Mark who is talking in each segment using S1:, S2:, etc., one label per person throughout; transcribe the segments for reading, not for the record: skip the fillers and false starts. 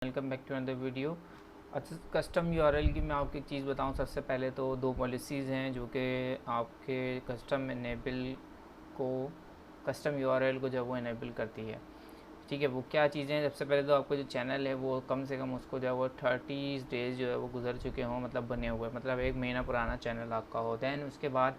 S1: Welcome back to another video. अच्छा, custom URL की मैं आपको एक चीज़ बताऊं। सबसे पहले तो दो पॉलिसीज़ हैं जो कि आपके कस्टम इनेबल को कस्टम यूआरएल को जब वो इनेबल करती है, ठीक है। वो क्या चीज़ें हैं? सबसे पहले तो आपको जो चैनल है वो कम से कम उसको जो है वो 30 डेज़ जो है वो गुजर चुके हों, मतलब बने हुए, मतलब 1 महीना पुराना चैनल आपका हो। दैन उसके बाद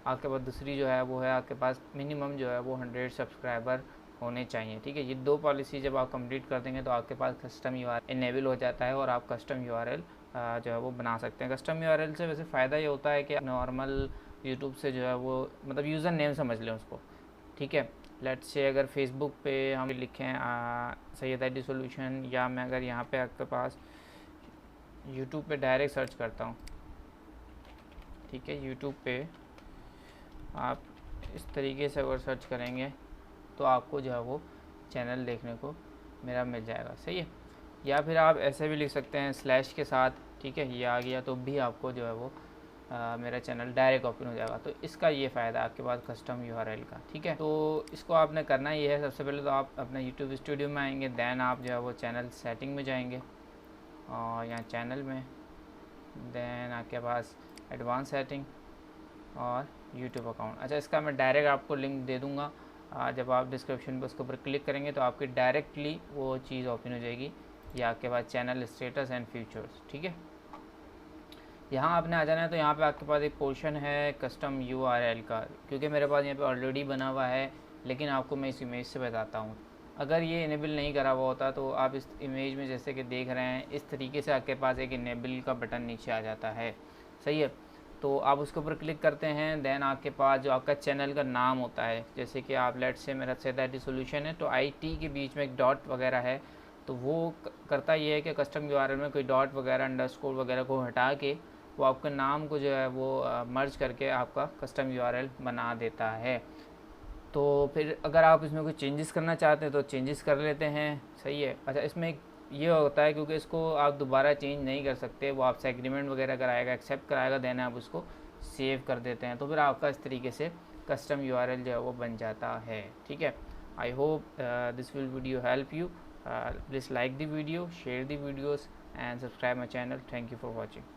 S1: आपके पास दूसरी जो है वो है आपके पास मिनिमम जो है वो 100 सब्सक्राइबर होने चाहिए, ठीक है। ये दो पॉलिसी जब आप कंप्लीट कर देंगे तो आपके पास कस्टम यूआरएल इनेबल हो जाता है और आप कस्टम यूआरएल जो है वो बना सकते हैं। कस्टम यूआरएल से वैसे फ़ायदा ये होता है कि नॉर्मल यूट्यूब से जो है वो मतलब यूज़र नेम समझ लें उसको, ठीक है। लेट्स से अगर फेसबुक पे हम लिखें सैयद आईटी सॉल्यूशन, या मैं अगर यहाँ पे आपके पास यूट्यूब पे डायरेक्ट सर्च करता हूँ, ठीक है। यूट्यूब पे आप इस तरीके से अगर सर्च करेंगे तो आपको जो है वो चैनल देखने को मेरा मिल जाएगा, सही है। या फिर आप ऐसे भी लिख सकते हैं स्लैश के साथ, ठीक है। ये आ गया तो भी आपको जो है वो मेरा चैनल डायरेक्ट ओपन हो जाएगा। तो इसका ये फ़ायदा आपके पास कस्टम यूआरएल का, ठीक है। तो इसको आपने करना ये है, सबसे पहले तो आप अपने यूट्यूब स्टूडियो में आएंगे, दैन आप जो है वो चैनल सेटिंग में जाएंगे और यहाँ चैनल में, दैन आपके पास एडवांस सेटिंग और यूट्यूब अकाउंट। अच्छा, इसका मैं डायरेक्ट आपको लिंक दे दूँगा। जब आप डिस्क्रिप्शन पर उसके ऊपर क्लिक करेंगे तो आपकी डायरेक्टली वो चीज़ ओपन हो जाएगी। या आपके पास चैनल स्टेटस एंड फीचर्स, ठीक है। यहाँ आपने आ जाना है। तो यहाँ पे आपके पास एक पोर्शन है कस्टम यूआरएल का, क्योंकि मेरे पास यहाँ पे ऑलरेडी बना हुआ है, लेकिन आपको मैं इस इमेज से बताता हूँ। अगर ये इनेबल नहीं करा हुआ होता तो आप इस इमेज में जैसे कि देख रहे हैं, इस तरीके से आपके पास एक इनेबल का बटन नीचे आ जाता है, सही है। तो आप उसके ऊपर क्लिक करते हैं, देन आपके पास जो आपका चैनल का नाम होता है, जैसे कि आप लेट से मेरा सैयद आईटी सॉल्यूशन है, तो आईटी के बीच में एक डॉट वगैरह है, तो वो करता ये है कि कस्टम यूआरएल में कोई डॉट वगैरह अंडरस्कोर वगैरह को हटा के वो आपके नाम को जो है वो मर्ज करके आपका कस्टम यूआरएल बना देता है। तो फिर अगर आप इसमें कोई चेंजेस करना चाहते हैं तो चेंजेस कर लेते हैं, सही है। अच्छा, इसमें एक ये होता है क्योंकि इसको आप दोबारा चेंज नहीं कर सकते, वो आपसे एग्रीमेंट वगैरह कराएगा, एक्सेप्ट कराएगा, देन आप उसको सेव कर देते हैं। तो फिर आपका इस तरीके से कस्टम यूआरएल जो है वो बन जाता है, ठीक है। I hope this will video help you. Please like the video, share the videos and subscribe my channel. Thank you for watching.